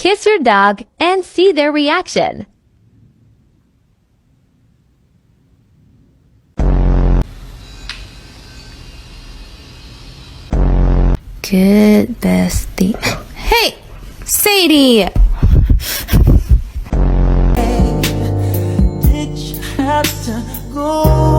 Kiss your dog and see their reaction. Good bestie. Hey, Sadie! Did you have to go?